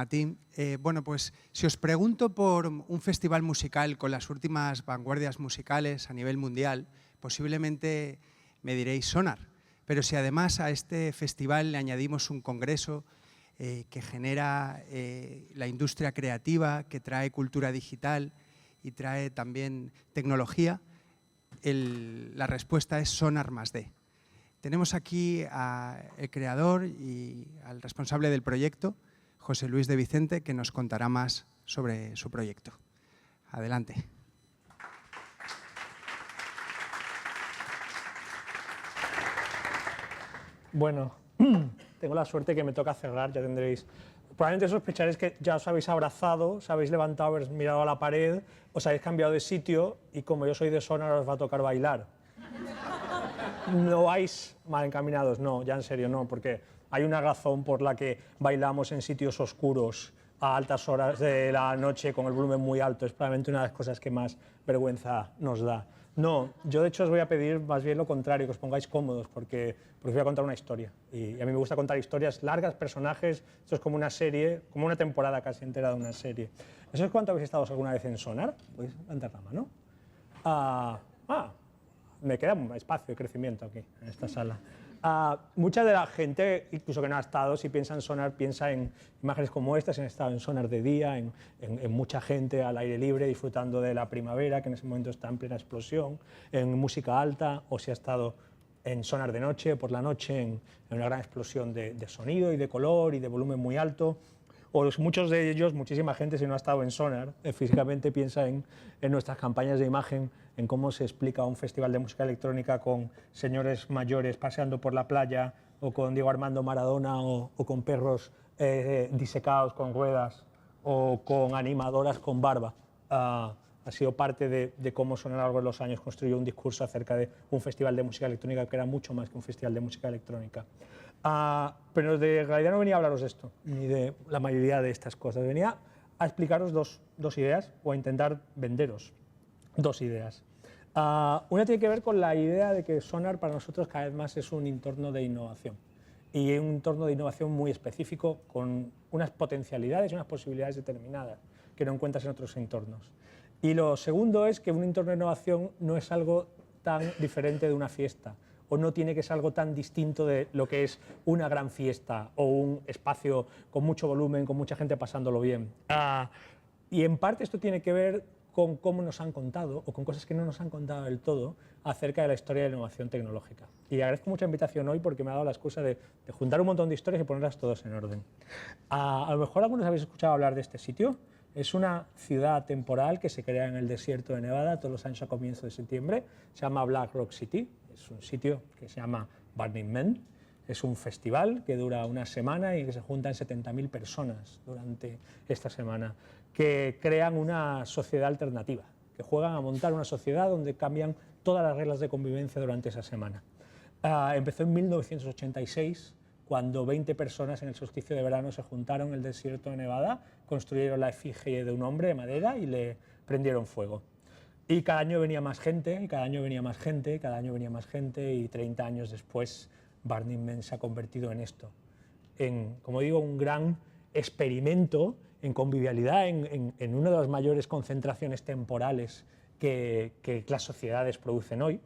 Martín. Bueno, pues si os pregunto por un festival musical con las últimas vanguardias musicales a nivel mundial, posiblemente me diréis Sonar. Pero si además a este festival le añadimos un congreso que genera la industria creativa, que trae cultura digital y trae también tecnología, la respuesta es Sonar +D. Tenemos aquí al creador y al responsable del proyecto, José Luis de Vicente, que nos contará más sobre su proyecto. Adelante. Bueno, tengo la suerte que me toca cerrar, ya tendréis. Probablemente sospecharéis que ya os habéis abrazado, os habéis levantado, habéis mirado a la pared, os habéis cambiado de sitio y como yo soy de Sonar os va a tocar bailar. No vais mal encaminados, no, ya en serio no, porque hay una razón por la que bailamos en sitios oscuros a altas horas de la noche con el volumen muy alto. Es probablemente una de las cosas que más vergüenza nos da. No, yo de hecho os voy a pedir más bien lo contrario, que os pongáis cómodos, porque os voy a contar una historia. Y a mí me gusta contar historias largas, personajes. Esto es como una serie, como una temporada casi entera de una serie. ¿No sabéis cuánto habéis estado alguna vez en Sonar? Podéis levantar la mano. Me queda un espacio de crecimiento aquí, en esta sala. Mucha de la gente, incluso que no ha estado, si piensa en Sonar, piensa en imágenes como estas, han estado en Sonar de día, en mucha gente al aire libre disfrutando de la primavera, que en ese momento está en plena explosión, en música alta, o si ha estado en Sonar de noche, por la noche, en una gran explosión de sonido y de color y de volumen muy alto. O muchos de ellos, muchísima gente, si no ha estado en Sonar, físicamente piensa en nuestras campañas de imagen, en cómo se explica un festival de música electrónica con señores mayores paseando por la playa, o con Diego Armando Maradona, o con perros disecados con ruedas, o con animadoras con barba. Ha sido parte de cómo Sonar a lo largo de los años construyó un discurso acerca de un festival de música electrónica que era mucho más que un festival de música electrónica. Pero en realidad no venía a hablaros de esto, ni de la mayoría de estas cosas. Venía a explicaros dos ideas, o a intentar venderos dos ideas. Una tiene que ver con la idea de que Sonar para nosotros cada vez más es un entorno de innovación. Y un entorno de innovación muy específico, con unas potencialidades y unas posibilidades determinadas que no encuentras en otros entornos. Y lo segundo es que un entorno de innovación no es algo tan diferente de una fiesta, o no tiene que ser algo tan distinto de lo que es una gran fiesta o un espacio con mucho volumen, con mucha gente pasándolo bien. Y en parte esto tiene que ver con cómo nos han contado, o con cosas que no nos han contado del todo, acerca de la historia de la innovación tecnológica. Y agradezco mucha invitación hoy porque me ha dado la excusa de juntar un montón de historias y ponerlas todas en orden. A lo mejor algunos habéis escuchado hablar de este sitio. Es una ciudad temporal que se crea en el desierto de Nevada todos los años a comienzos de septiembre. Se llama Black Rock City. Es un sitio que se llama Burning Man. Es un festival que dura una semana y que se juntan 70.000 personas durante esta semana, que crean una sociedad alternativa, que juegan a montar una sociedad donde cambian todas las reglas de convivencia durante esa semana. Empezó en 1986, cuando 20 personas en el solsticio de verano se juntaron en el desierto de Nevada, construyeron la efigie de un hombre de madera y le prendieron fuego. Y cada año venía más gente, y cada año venía más gente, y cada año venía más gente, y 30 años después Burning Man se ha convertido en esto, en, como digo, un gran experimento en convivialidad, en una de las mayores concentraciones temporales que las sociedades producen hoy.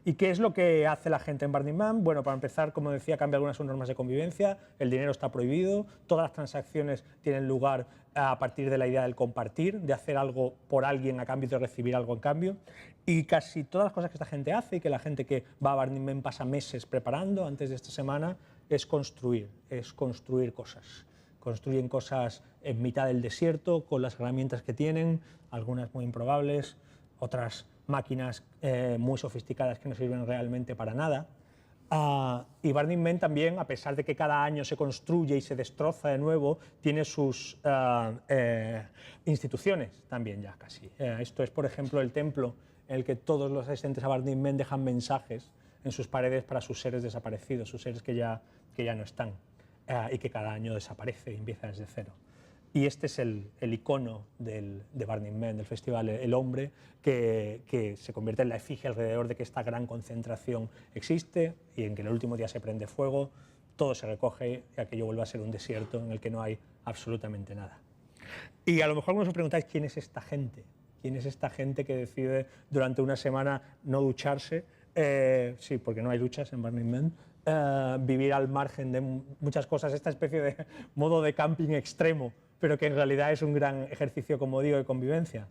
¿Y qué es lo que hace la gente en Burning Man? Bueno, para empezar, como decía, cambia algunas normas de convivencia, el dinero está prohibido, todas las transacciones tienen lugar a partir de la idea del compartir, de hacer algo por alguien a cambio de recibir algo en cambio. Y casi todas las cosas que esta gente hace y que la gente que va a Burning Man pasa meses preparando antes de esta semana es construir cosas. Construyen cosas en mitad del desierto con las herramientas que tienen, algunas muy improbables, otras máquinas muy sofisticadas que no sirven realmente para nada. Y Burning Man también, a pesar de que cada año se construye y se destroza de nuevo, tiene sus instituciones también ya casi. Esto es, por ejemplo, el templo en el que todos los asistentes a Burning Man dejan mensajes en sus paredes para sus seres desaparecidos, sus seres que ya no están y que cada año desaparece y empieza desde cero. Y este es el icono de Burning Man, del festival, el hombre que se convierte en la efigie alrededor de que esta gran concentración existe y en que el último día se prende fuego, todo se recoge y aquello vuelve a ser un desierto en el que no hay absolutamente nada. Y a lo mejor algunos os preguntáis quién es esta gente. ¿Quién es esta gente que decide durante una semana no ducharse? Sí, porque no hay duchas en Burning Man. Vivir al margen de muchas cosas, esta especie de modo de camping extremo, pero que en realidad es un gran ejercicio, como digo, de convivencia.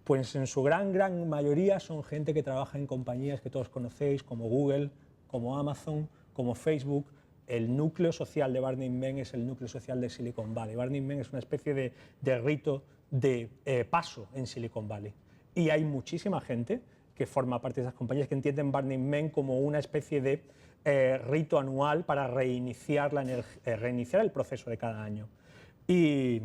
Pues en su gran mayoría son gente que trabaja en compañías que todos conocéis, como Google, como Amazon, como Facebook. El núcleo social de Burning Man es el núcleo social de Silicon Valley. Burning Man es una especie de rito de paso en Silicon Valley. Y hay muchísima gente que forma parte de esas compañías que entienden Burning Man como una especie de rito anual para reiniciar el proceso de cada año. Y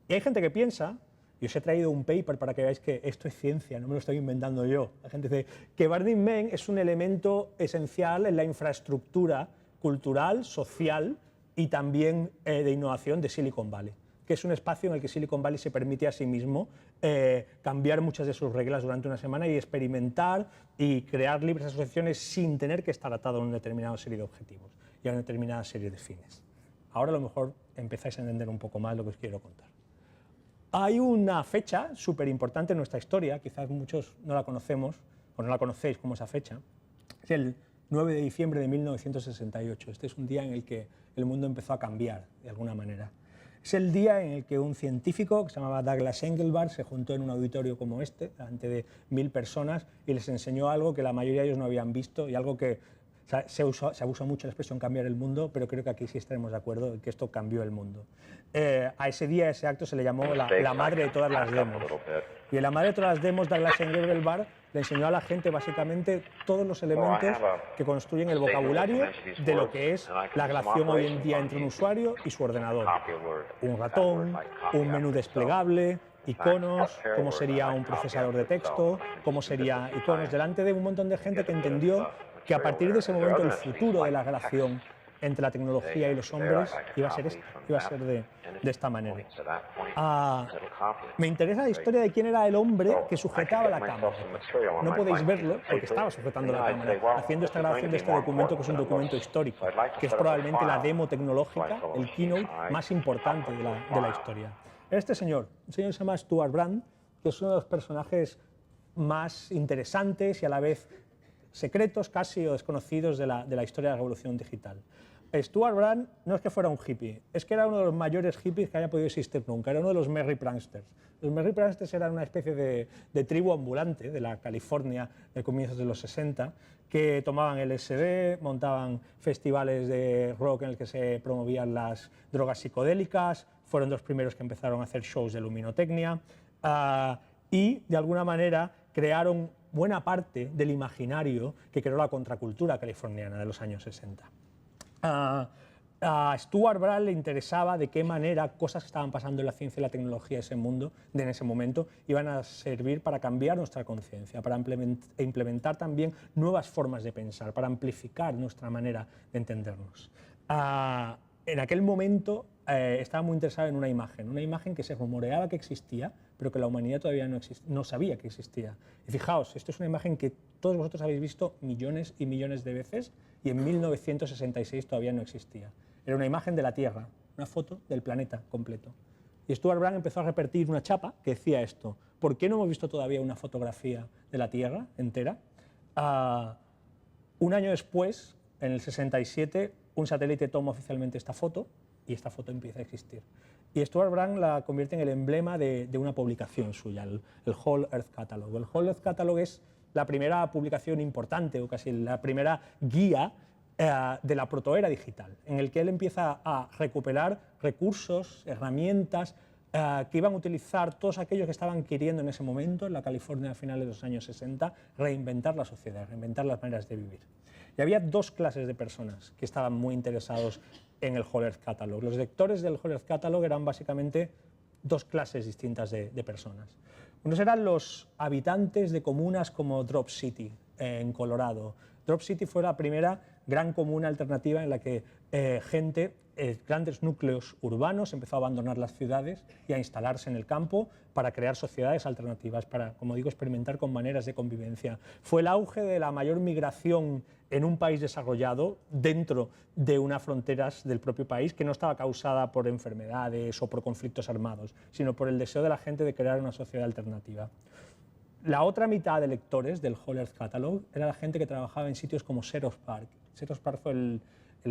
hay gente que piensa, y os he traído un paper para que veáis que esto es ciencia, no me lo estoy inventando yo. La gente dice que Burning Man es un elemento esencial en la infraestructura cultural, social y también de innovación de Silicon Valley, que es un espacio en el que Silicon Valley se permite a sí mismo cambiar muchas de sus reglas durante una semana y experimentar y crear libres asociaciones sin tener que estar atado a una determinada serie de objetivos y a una determinada serie de fines. Ahora a lo mejor empezáis a entender un poco más lo que os quiero contar. Hay una fecha súper importante en nuestra historia, quizás muchos no la conocemos o no la conocéis como esa fecha, es el 9 de diciembre de 1968. Este es un día en el que el mundo empezó a cambiar de alguna manera. Es el día en el que un científico que se llamaba Douglas Engelbart se juntó en un auditorio como este, delante de 1000 personas, y les enseñó algo que la mayoría de ellos no habían visto y algo que se abusa mucho la expresión cambiar el mundo, pero creo que aquí sí estaremos de acuerdo en que esto cambió el mundo. A ese día, a ese acto, se le llamó la madre de todas las demos. Y en la madre de todas las demos, Douglas Engelbart le enseñó a la gente básicamente todos los elementos que construyen el vocabulario de lo que es la relación hoy en día entre un usuario y su ordenador. Un ratón, un menú desplegable, iconos, cómo sería un procesador de texto, cómo sería iconos, delante de un montón de gente que entendió que a partir de ese momento el futuro de la relación entre la tecnología y los hombres iba a ser de esta manera. Me interesa la historia de quién era el hombre que sujetaba la cámara. No podéis verlo porque estaba sujetando la cámara, haciendo esta grabación de este documento, que es un documento histórico, que es probablemente la demo tecnológica, el keynote más importante de la historia. Este señor, el señor se llama Stuart Brand, que es uno de los personajes más interesantes y a la vez secretos casi o desconocidos de la historia de la revolución digital. Stuart Brand no es que fuera un hippie, es que era uno de los mayores hippies que haya podido existir nunca, era uno de los Merry Pranksters. Los Merry Pranksters eran una especie de tribu ambulante de la California de comienzos de los 60, que tomaban LSD, montaban festivales de rock en el que se promovían las drogas psicodélicas, fueron los primeros que empezaron a hacer shows de luminotecnia y de alguna manera crearon buena parte del imaginario que creó la contracultura californiana de los años 60. A Stuart Brand le interesaba de qué manera cosas que estaban pasando en la ciencia y la tecnología en ese momento iban a servir para cambiar nuestra conciencia, para implementar también nuevas formas de pensar, para amplificar nuestra manera de entendernos. En aquel momento estaba muy interesado en una imagen que se rumoreaba que existía, pero que la humanidad todavía no sabía que existía. Y fijaos, esto es una imagen que todos vosotros habéis visto millones y millones de veces y en 1966 todavía no existía. Era una imagen de la Tierra, una foto del planeta completo. Y Stuart Brand empezó a repetir una chapa que decía esto: ¿por qué no hemos visto todavía una fotografía de la Tierra entera? Un año después, en el 67, un satélite toma oficialmente esta foto y esta foto empieza a existir. Y Stuart Brand la convierte en el emblema de una publicación suya, el Whole Earth Catalog. El Whole Earth Catalog es la primera publicación importante, o casi la primera guía de la protoera digital, en el que él empieza a recuperar recursos, herramientas que iban a utilizar todos aquellos que estaban queriendo en ese momento, en la California a finales de los años 60, reinventar la sociedad, reinventar las maneras de vivir. Y había dos clases de personas que estaban muy interesados en el Whole Earth Catalog. Los lectores del Whole Earth Catalog eran básicamente dos clases distintas de personas. Unos eran los habitantes de comunas como Drop City, en Colorado. Drop City fue la primera gran comuna alternativa en la que grandes núcleos urbanos empezó a abandonar las ciudades y a instalarse en el campo para crear sociedades alternativas, para, como digo, experimentar con maneras de convivencia. Fue el auge de la mayor migración en un país desarrollado dentro de unas fronteras del propio país, que no estaba causada por enfermedades o por conflictos armados, sino por el deseo de la gente de crear una sociedad alternativa. La otra mitad de lectores del Whole Earth Catalog era la gente que trabajaba en sitios como Xerox PARC. Xerox PARC fue el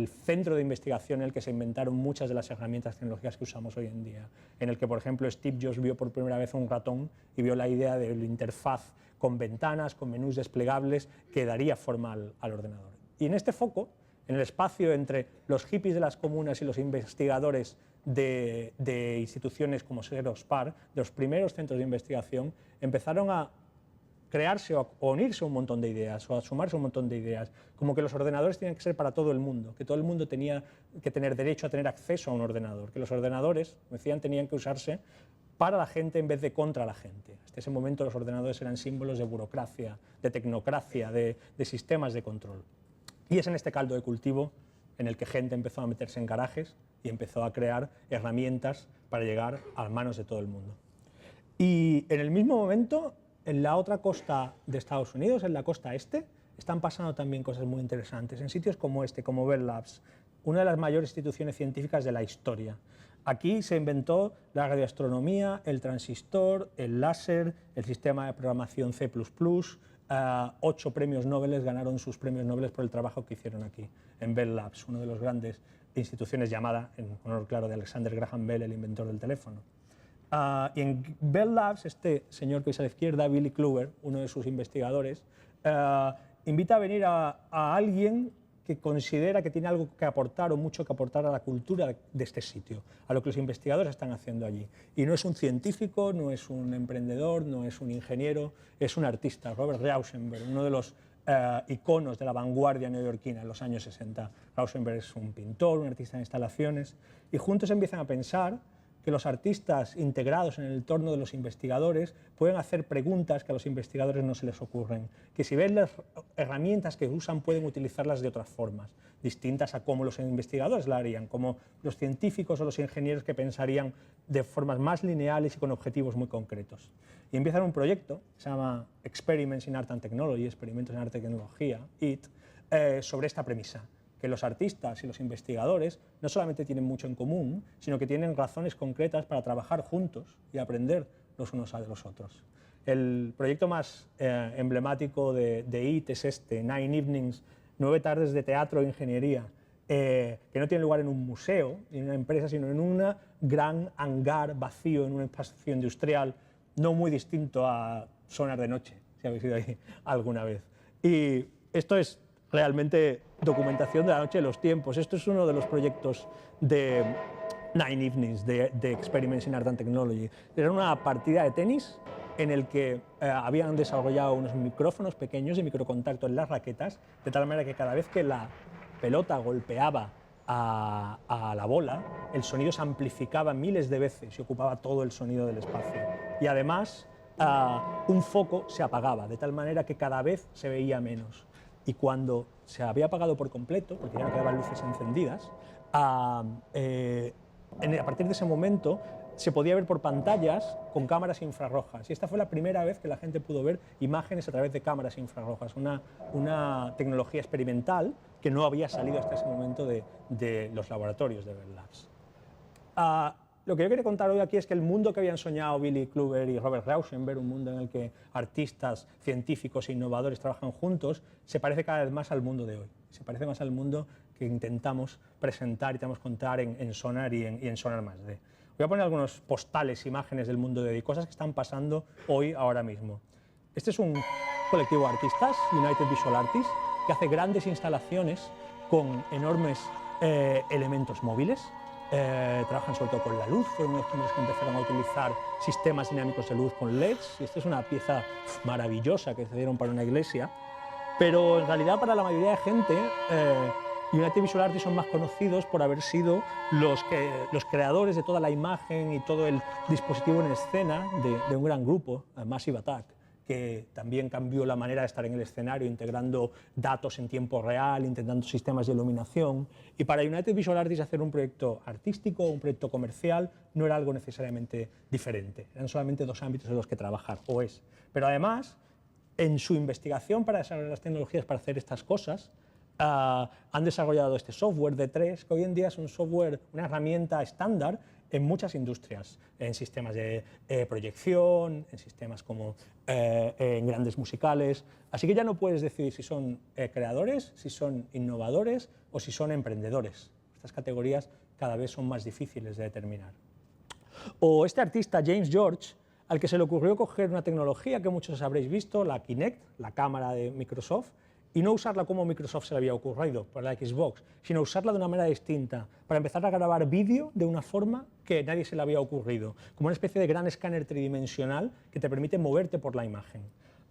centro de investigación en el que se inventaron muchas de las herramientas tecnológicas que usamos hoy en día, en el que, por ejemplo, Steve Jobs vio por primera vez un ratón y vio la idea de la interfaz con ventanas, con menús desplegables, que daría forma al ordenador. Y en este foco, en el espacio entre los hippies de las comunas y los investigadores de instituciones como Xerox PARC, de los primeros centros de investigación, empezaron a crearse o unirse un montón de ideas o a sumarse un montón de ideas, como que los ordenadores tenían que ser para todo el mundo, que todo el mundo tenía que tener derecho a tener acceso a un ordenador, que los ordenadores, decían, tenían que usarse para la gente en vez de contra la gente. Hasta ese momento los ordenadores eran símbolos de burocracia, de tecnocracia, de sistemas de control. Y es en este caldo de cultivo en el que gente empezó a meterse en garajes y empezó a crear herramientas para llegar a las manos de todo el mundo. Y en el mismo momento, en la otra costa de Estados Unidos, en la costa este, están pasando también cosas muy interesantes, en sitios como este, como Bell Labs, una de las mayores instituciones científicas de la historia. Aquí se inventó la radioastronomía, el transistor, el láser, el sistema de programación C++, 8 premios Nobel ganaron sus premios Nobel por el trabajo que hicieron aquí, en Bell Labs, una de las grandes instituciones llamada, en honor claro de Alexander Graham Bell, el inventor del teléfono. Y en Bell Labs, este señor que veis a la izquierda, Billy Kluwer, uno de sus investigadores, invita a venir a alguien que considera que tiene algo que aportar o mucho que aportar a la cultura de este sitio, a lo que los investigadores están haciendo allí. Y no es un científico, no es un emprendedor, no es un ingeniero, es un artista, Robert Rauschenberg, uno de los iconos de la vanguardia neoyorquina en los años 60. Rauschenberg es un pintor, un artista de instalaciones, y juntos empiezan a pensar que los artistas integrados en el entorno de los investigadores pueden hacer preguntas que a los investigadores no se les ocurren, que si ven las herramientas que usan pueden utilizarlas de otras formas, distintas a cómo los investigadores la harían, como los científicos o los ingenieros que pensarían de formas más lineales y con objetivos muy concretos. Y empiezan un proyecto que se llama Experiments in Art and Technology, Experimentos en Arte y Tecnología, IT, sobre esta premisa, que los artistas y los investigadores no solamente tienen mucho en común, sino que tienen razones concretas para trabajar juntos y aprender los unos a los otros. El proyecto más emblemático de IT es este, 9 Evenings, 9 tardes de teatro e ingeniería, que no tiene lugar en un museo, ni en una empresa, sino en un gran hangar vacío, en un espacio industrial, no muy distinto a Sonar de Noche, si habéis ido ahí alguna vez. Y esto es realmente documentación de la noche de los tiempos. Esto es uno de los proyectos de 9 Evenings, de Experiments in Art and Technology. Era una partida de tenis en el que habían desarrollado unos micrófonos pequeños de microcontacto en las raquetas, de tal manera que cada vez que la pelota golpeaba a la bola, el sonido se amplificaba miles de veces y ocupaba todo el sonido del espacio. Y además, un foco se apagaba, de tal manera que cada vez se veía menos. Y cuando se había apagado por completo, porque ya no quedaban luces encendidas, a partir de ese momento se podía ver por pantallas con cámaras infrarrojas. Y esta fue la primera vez que la gente pudo ver imágenes a través de cámaras infrarrojas, una tecnología experimental que no había salido hasta ese momento de los laboratorios de Bell Labs. Lo que yo quería contar hoy aquí es que el mundo que habían soñado Billy Kluwer y Robert Rauschenberg, un mundo en el que artistas, científicos e innovadores trabajan juntos, se parece cada vez más al mundo de hoy. Se parece más al mundo que intentamos presentar y intentamos contar en Sonar y en Sonar Más D. Voy a poner algunos postales, imágenes del mundo de hoy, cosas que están pasando hoy, ahora mismo. Este es un colectivo de artistas, United Visual Artists, que hace grandes instalaciones con enormes elementos móviles. Trabajan sobre todo con la luz, fueron unos primeros que empezaron a utilizar sistemas dinámicos de luz con LEDs, y esta es una pieza maravillosa que se dieron para una iglesia, pero en realidad para la mayoría de gente United Visual Artists son más conocidos por haber sido los creadores de toda la imagen y todo el dispositivo en escena de un gran grupo, Massive Attack, que también cambió la manera de estar en el escenario, integrando datos en tiempo real, intentando sistemas de iluminación. Y para United Visual Artists hacer un proyecto artístico, un proyecto comercial, no era algo necesariamente diferente. Eran solamente dos ámbitos en los que trabajar, o es. Pero además, en su investigación para desarrollar las tecnologías para hacer estas cosas, han desarrollado este software D3, que hoy en día es un software, una herramienta estándar en muchas industrias, en sistemas de proyección, en sistemas como en grandes musicales. Así que ya no puedes decidir si son creadores, si son innovadores o si son emprendedores. Estas categorías cada vez son más difíciles de determinar. O este artista, James George, al que se le ocurrió coger una tecnología que muchos habréis visto, la Kinect, la cámara de Microsoft, y no usarla como Microsoft se le había ocurrido para la Xbox, sino usarla de una manera distinta, para empezar a grabar vídeo de una forma que nadie se le había ocurrido, como una especie de gran escáner tridimensional que te permite moverte por la imagen.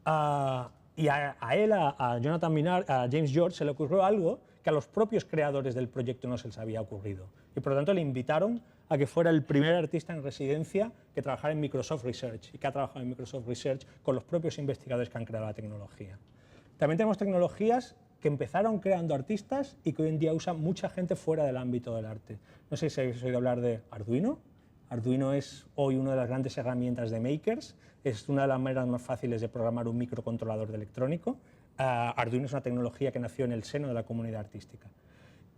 Y a él, a Jonathan Minard, a James George, se le ocurrió algo que a los propios creadores del proyecto no se les había ocurrido. Y por lo tanto le invitaron a que fuera el primer artista en residencia que trabajara en Microsoft Research y que ha trabajado en Microsoft Research con los propios investigadores que han creado la tecnología. También tenemos tecnologías que empezaron creando artistas y que hoy en día usa mucha gente fuera del ámbito del arte. No sé si habéis oído hablar de Arduino. Arduino es hoy una de las grandes herramientas de makers, es una de las maneras más fáciles de programar un microcontrolador de electrónico. Arduino es una tecnología que nació en el seno de la comunidad artística.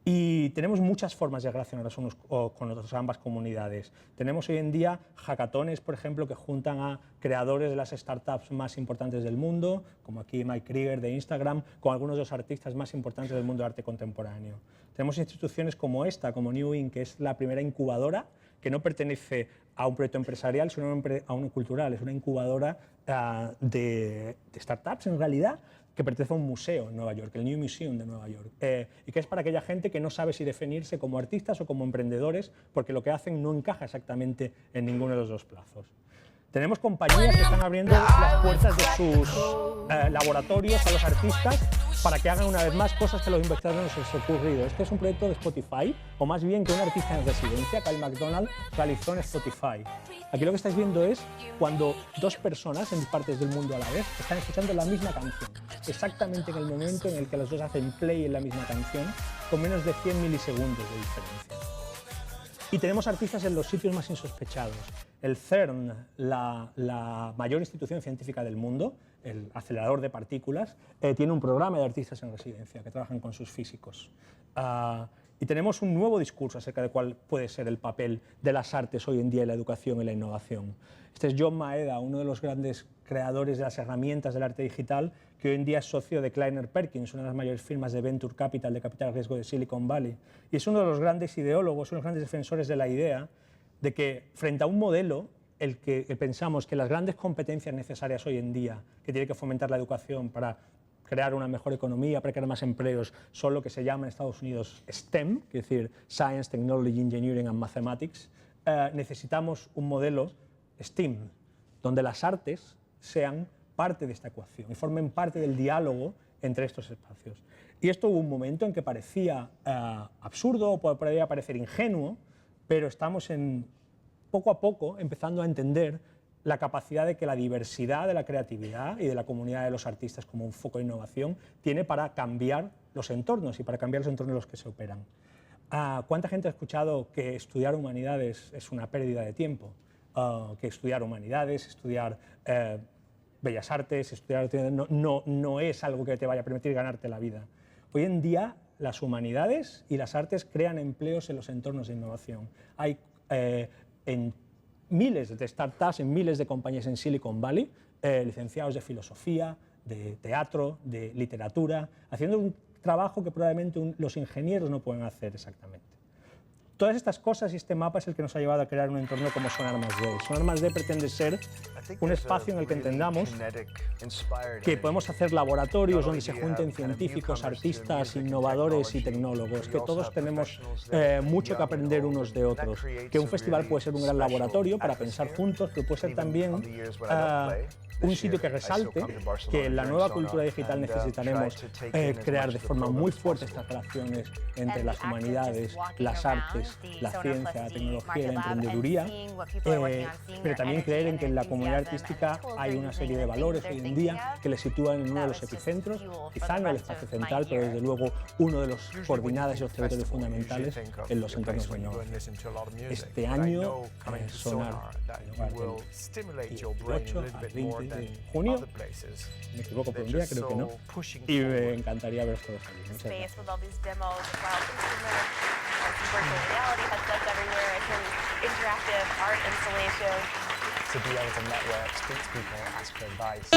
Y tenemos muchas formas de relacionarnos unos con otros, ambas comunidades. Tenemos hoy en día hackatones, por ejemplo, que juntan a creadores de las startups más importantes del mundo, como aquí Mike Krieger de Instagram, con algunos de los artistas más importantes del mundo del arte contemporáneo. Tenemos instituciones como esta, como New Inc., que es la primera incubadora, que no pertenece a un proyecto empresarial, sino a uno cultural. Es una incubadora de startups, en realidad, que pertenece a un museo en Nueva York, el New Museum de Nueva York, y que es para aquella gente que no sabe si definirse como artistas o como emprendedores, porque lo que hacen no encaja exactamente en ninguno de los dos plazos. Tenemos compañías que están abriendo las puertas de sus laboratorios a los artistas para que hagan una vez más cosas que a los investigadores no se les ha ocurrido. Este es un proyecto de Spotify, o más bien que un artista en residencia, Kyle MacDonald, realizó en Spotify. Aquí lo que estáis viendo es cuando dos personas en partes del mundo a la vez están escuchando la misma canción, exactamente en el momento en el que los dos hacen play en la misma canción, con menos de 100 milisegundos de diferencia. Y tenemos artistas en los sitios más insospechados. El CERN, la mayor institución científica del mundo, el acelerador de partículas, tiene un programa de artistas en residencia que trabajan con sus físicos. Y tenemos un nuevo discurso acerca de cuál puede ser el papel de las artes hoy en día en la educación y la innovación. Este es John Maeda, uno de los grandes creadores de las herramientas del arte digital, que hoy en día es socio de Kleiner Perkins, una de las mayores firmas de Venture Capital, de capital riesgo de Silicon Valley. Y es uno de los grandes ideólogos, uno de los grandes defensores de la idea de que frente a un modelo el que pensamos que las grandes competencias necesarias hoy en día, que tiene que fomentar la educación para crear una mejor economía, para crear más empleos, son lo que se llama en Estados Unidos STEM, es decir, Science, Technology, Engineering and Mathematics. Necesitamos un modelo STEAM, donde las artes sean parte de esta ecuación y formen parte del diálogo entre estos espacios. Y esto hubo un momento en que parecía absurdo o podría parecer ingenuo, pero estamos poco a poco empezando a entender la capacidad de que la diversidad de la creatividad y de la comunidad de los artistas como un foco de innovación tiene para cambiar los entornos y para cambiar los entornos en los que se operan. ¿Cuánta gente ha escuchado que estudiar humanidades es una pérdida de tiempo? Que estudiar humanidades, estudiar bellas artes, estudiar no es algo que te vaya a permitir ganarte la vida. Hoy en día las humanidades y las artes crean empleos en los entornos de innovación. Hay en miles de startups, en miles de compañías en Silicon Valley, licenciados de filosofía, de teatro, de literatura, haciendo un trabajo que probablemente los ingenieros no pueden hacer exactamente. Todas estas cosas y este mapa es el que nos ha llevado a crear un entorno como Sonar +D. Sonar +D pretende ser un espacio en el que entendamos que podemos hacer laboratorios donde se junten científicos, artistas, innovadores y tecnólogos, que todos tenemos mucho que aprender unos de otros, que un festival puede ser un gran laboratorio para pensar juntos, pero puede ser también un sitio que resalte que en la nueva cultura digital necesitaremos crear de forma muy fuerte estas relaciones entre las humanidades, las artes, la ciencia, la tecnología y la emprendeduría, pero también creer en que en la comunidad artística hay una serie de valores hoy en día que le sitúan en uno de los epicentros, quizá no el espacio central, pero desde luego uno de los coordinadas y los territorios fundamentales en los entornos de negocio. Este año Sonar, del 18 al 20 de junio, me equivoco por un día, creo que no, y me encantaría veros todos allí. Muchas gracias. To be able to network, speak to people, ask for advice.